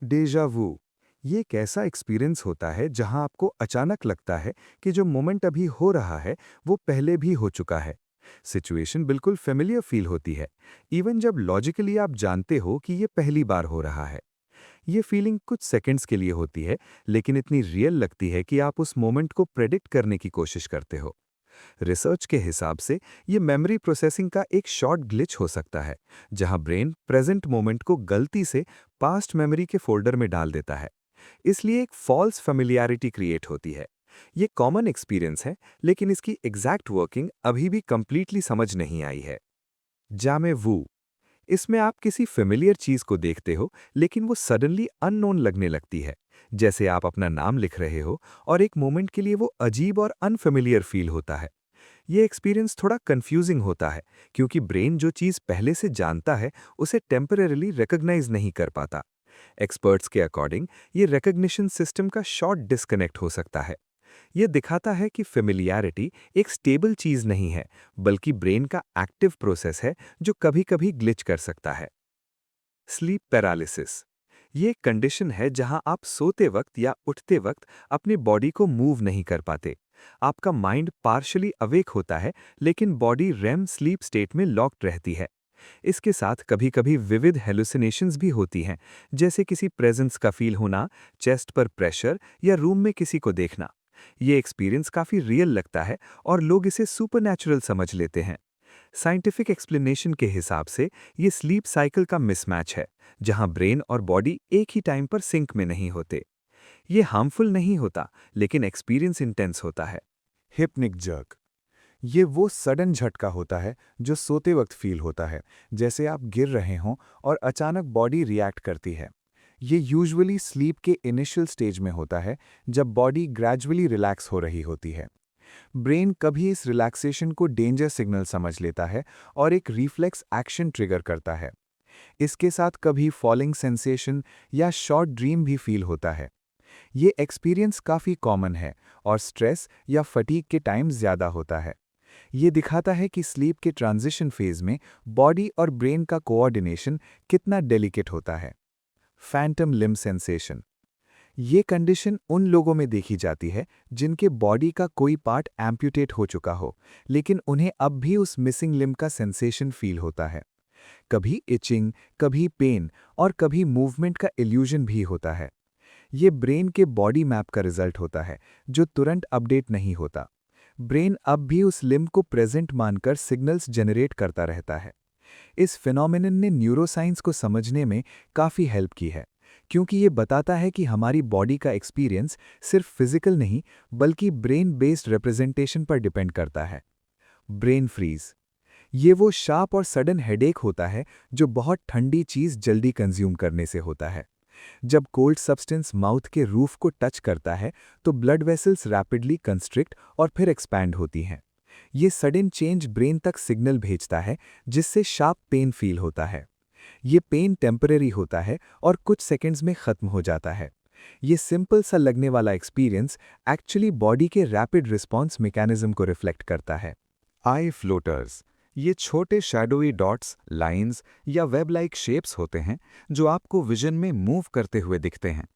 डेजा वू ये एक ऐसा एक्सपीरियंस होता है जहां आपको अचानक लगता है कि जो मोमेंट अभी हो रहा है वो पहले भी हो चुका है। सिचुएशन बिल्कुल फेमिलियर फील होती है, इवन जब लॉजिकली आप जानते हो कि ये पहली बार हो रहा है। ये फीलिंग कुछ सेकंड्स के लिए होती है, लेकिन इतनी रियल लगती है कि आप उस मोमेंट को प्रेडिक्ट करने की कोशिश करते हो। रिसर्च के हिसाब से ये मेमोरी प्रोसेसिंग का एक शॉर्ट ग्लिच हो सकता है, जहां ब्रेन प्रेजेंट मोमेंट को गलती से पास्ट मेमोरी के फोल्डर में डाल देता है। इसलिए एक फॉल्स फेमिलियरिटी क्रिएट होती है। ये कॉमन एक्सपीरियंस है, लेकिन इसकी एग्जैक्ट वर्किंग अभी भी कंप्लीटली समझ नहीं आई है। जामे वू इसमें आप किसी फेमिलियर चीज को देखते हो, लेकिन वो सडनली अननोन लगने लगती है। जैसे आप अपना नाम लिख रहे हो और एक मोमेंट के लिए वो अजीब और अनफेमिलियर फील होता है। ये एक्सपीरियंस थोड़ा कंफ्यूजिंग होता है, क्योंकि ब्रेन जो चीज़ पहले से जानता है उसे टेम्परेरीली रिकॉग्नाइज नहीं कर पाता। एक्सपर्ट्स के अकॉर्डिंग ये रिकॉग्निशन सिस्टम का शॉर्ट डिस्कनेक्ट हो सकता है। ये दिखाता है कि फेमिलियरिटी एक स्टेबल चीज़ नहीं है, बल्कि ब्रेन का एक्टिव प्रोसेस है जो कभी-कभी ग्लिच कर सकता है। स्लीप पैरालिसिस ये एक कंडीशन है जहां आप सोते वक्त या उठते वक्त अपनी बॉडी को मूव नहीं कर पाते। आपका माइंड पार्शली अवेक होता है, लेकिन बॉडी रेम स्लीप स्टेट में लॉक्ड रहती है। इसके साथ कभी-कभी विविध हेलुसिनेशंस भी होती हैं, जैसे किसी प्रेजेंस का फील होना, चेस्ट पर प्रेशर या रूम में किसी को देखना। ये एक्सपीरियंस काफ़ी रियल लगता है और लोग इसे सुपरनैचुरल समझ लेते हैं। साइंटिफिक एक्सप्लेनेशन के हिसाब से ये स्लीप साइकिल का मिसमैच है, जहां ब्रेन और बॉडी एक ही टाइम पर सिंक में नहीं होते। ये हार्मफुल नहीं होता, लेकिन एक्सपीरियंस इंटेंस होता है। हिप्निक जर्क ये वो सडन झटका होता है जो सोते वक्त फील होता है, जैसे आप गिर रहे हों और अचानक बॉडी रिएक्ट करती है। ये यूजुअली स्लीप के इनिशियल स्टेज में होता है, जब बॉडी ग्रेजुअली रिलैक्स हो रही होती है। ब्रेन कभी इस रिलैक्सेशन को डेंजर सिग्नल समझ लेता है और एक रिफ्लेक्स एक्शन ट्रिगर करता है। इसके साथ कभी फॉलिंग सेंसेशन या शॉर्ट ड्रीम भी फील होता है। ये एक्सपीरियंस काफ़ी कॉमन है और स्ट्रेस या फटीग के टाइम ज़्यादा होता है। ये दिखाता है कि स्लीप के ट्रांजिशन फेज में बॉडी और ब्रेन का कोऑर्डिनेशन कितना डेलिकेट होता है। फैंटम लिम्ब सेंसेशन ये कंडीशन उन लोगों में देखी जाती है जिनके बॉडी का कोई पार्ट एम्प्यूटेट हो चुका हो, लेकिन उन्हें अब भी उस मिसिंग लिम्ब का सेंसेशन फील होता है। कभी इचिंग, कभी पेन और कभी मूवमेंट का इल्यूजन भी होता है। ये ब्रेन के बॉडी मैप का रिजल्ट होता है, जो तुरंत अपडेट नहीं होता। ब्रेन अब भी उस लिम्ब को प्रेजेंट मानकर सिग्नल्स जनरेट करता रहता है। इस फिनोमेनन ने न्यूरोसाइंस को समझने में काफ़ी हेल्प की है, क्योंकि ये बताता है कि हमारी बॉडी का एक्सपीरियंस सिर्फ फिजिकल नहीं, बल्कि ब्रेन बेस्ड रिप्रेजेंटेशन पर डिपेंड करता है। ब्रेन फ्रीज ये वो शार्प और सडन हेडेक होता है जो बहुत ठंडी चीज़ जल्दी कंज्यूम करने से होता है। जब कोल्ड सब्सटेंस माउथ के रूफ को टच करता है, तो ब्लड वेसल्स रैपिडली कंस्ट्रिक्ट और फिर एक्सपैंड होती हैं। ये सडन चेंज ब्रेन तक सिग्नल भेजता है, जिससे शार्प पेन फील होता है। ये पेन टेम्परेरी होता है और कुछ सेकंड्स में खत्म हो जाता है। ये सिंपल सा लगने वाला एक्सपीरियंस एक्चुअली बॉडी के रैपिड रिस्पॉन्स मैकेनिज्म को रिफ्लेक्ट करता है। आई फ्लोटर्स ये छोटे शैडोई डॉट्स, लाइंस या वेब लाइक शेप्स होते हैं जो आपको विजन में मूव करते हुए दिखते हैं,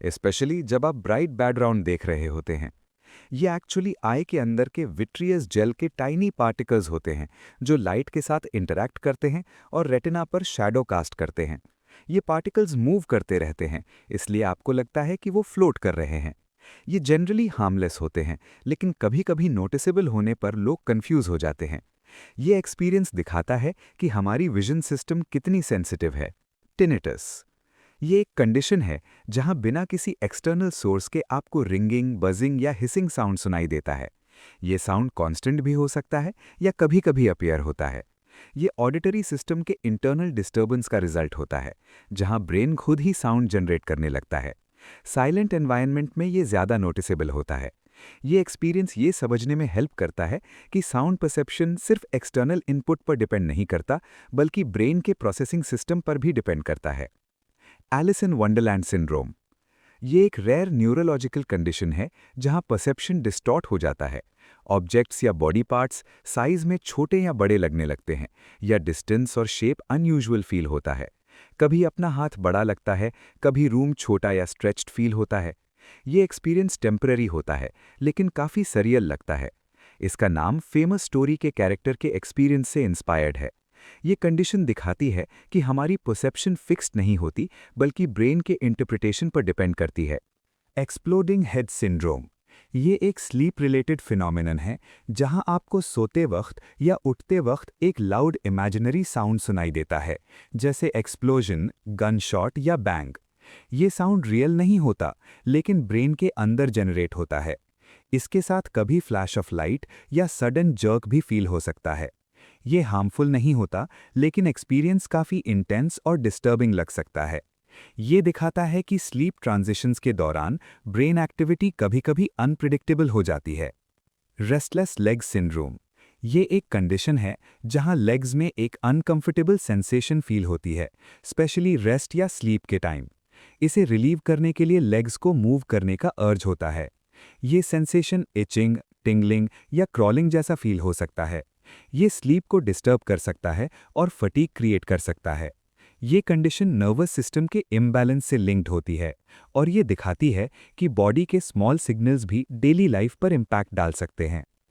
स्पेशली जब आप ब्राइट बैकग्राउंड देख रहे होते हैं। ये एक्चुअली आई के अंदर के विट्रियस जेल के टाइनी पार्टिकल्स होते हैं जो लाइट के साथ इंटरैक्ट करते हैं और रेटिना पर शैडो कास्ट करते हैं। ये पार्टिकल्स मूव करते रहते हैं, इसलिए आपको लगता है कि वो फ्लोट कर रहे हैं। ये जनरली हार्मलेस होते हैं, लेकिन कभी-कभी नोटिसेबल होने पर लोग कंफ्यूज हो जाते हैं। ये एक्सपीरियंस दिखाता है कि हमारी विजन सिस्टम कितनी सेंसिटिव है। टिनिटस ये एक कंडीशन है जहां बिना किसी एक्सटर्नल सोर्स के आपको रिंगिंग, बजिंग या हिसिंग साउंड सुनाई देता है। ये साउंड कांस्टेंट भी हो सकता है या कभी-कभी अपीयर होता है। ये ऑडिटरी सिस्टम के इंटरनल डिस्टर्बेंस का रिजल्ट होता है, जहां ब्रेन खुद ही साउंड जनरेट करने लगता है। साइलेंट एनवायरनमेंट में ये ज़्यादा नोटिसेबल होता है। ये एक्सपीरियंस ये समझने में हेल्प करता है कि साउंड परसेप्शन सिर्फ एक्सटर्नल इनपुट पर डिपेंड नहीं करता, बल्कि ब्रेन के प्रोसेसिंग सिस्टम पर भी डिपेंड करता है। एलिस इन वंडरलैंड सिंड्रोम ये एक रेयर न्यूरोलॉजिकल कंडीशन है जहां परसेप्शन डिस्टॉर्ट हो जाता है। ऑब्जेक्ट्स या बॉडी पार्ट्स साइज में छोटे या बड़े लगने लगते हैं, या डिस्टेंस और शेप अनयूजुअल फील होता है। कभी अपना हाथ बड़ा लगता है, कभी रूम छोटा या स्ट्रेच्ड फील होता है। ये एक्सपीरियंस टेम्पररी होता है, लेकिन काफ़ी सरियल लगता है। इसका नाम फेमस स्टोरी के कैरेक्टर के एक्सपीरियंस से इंस्पायर्ड है। ये कंडीशन दिखाती है कि हमारी परसेप्शन फिक्स्ड नहीं होती, बल्कि ब्रेन के इंटरप्रिटेशन पर डिपेंड करती है। एक्सप्लोडिंग हेड सिंड्रोम, ये एक स्लीप रिलेटेड फिनोमिनन है जहां आपको सोते वक्त या उठते वक्त एक लाउड इमेजिनरी साउंड सुनाई देता है, जैसे एक्सप्लोजन, गन शॉट या बैंग। ये साउंड रियल नहीं होता, लेकिन ब्रेन के अंदर जनरेट होता है। इसके साथ कभी फ्लैश ऑफ लाइट या सडन जर्क भी फील हो सकता है। ये हार्मफुल नहीं होता, लेकिन एक्सपीरियंस काफ़ी इंटेंस और डिस्टर्बिंग लग सकता है। ये दिखाता है कि स्लीप ट्रांजिशंस के दौरान ब्रेन एक्टिविटी कभी-कभी अनप्रिडिक्टेबल हो जाती है। रेस्टलेस लेग सिंड्रोम, ये एक कंडीशन है जहां लेग्स में एक अनकंफर्टेबल सेंसेशन फील होती है, स्पेशली रेस्ट या स्लीप के टाइम। इसे रिलीव करने के लिए लेग्स को मूव करने का अर्ज होता है। ये सेंसेशन इचिंग, टिंगलिंग या क्रॉलिंग जैसा फील हो सकता है। ये स्लीप को डिस्टर्ब कर सकता है और फटीग क्रिएट कर सकता है। ये कंडीशन नर्वस सिस्टम के इम्बैलेंस से लिंक्ड होती है और ये दिखाती है कि बॉडी के स्मॉल सिग्नल्स भी डेली लाइफ पर इम्पैक्ट डाल सकते हैं।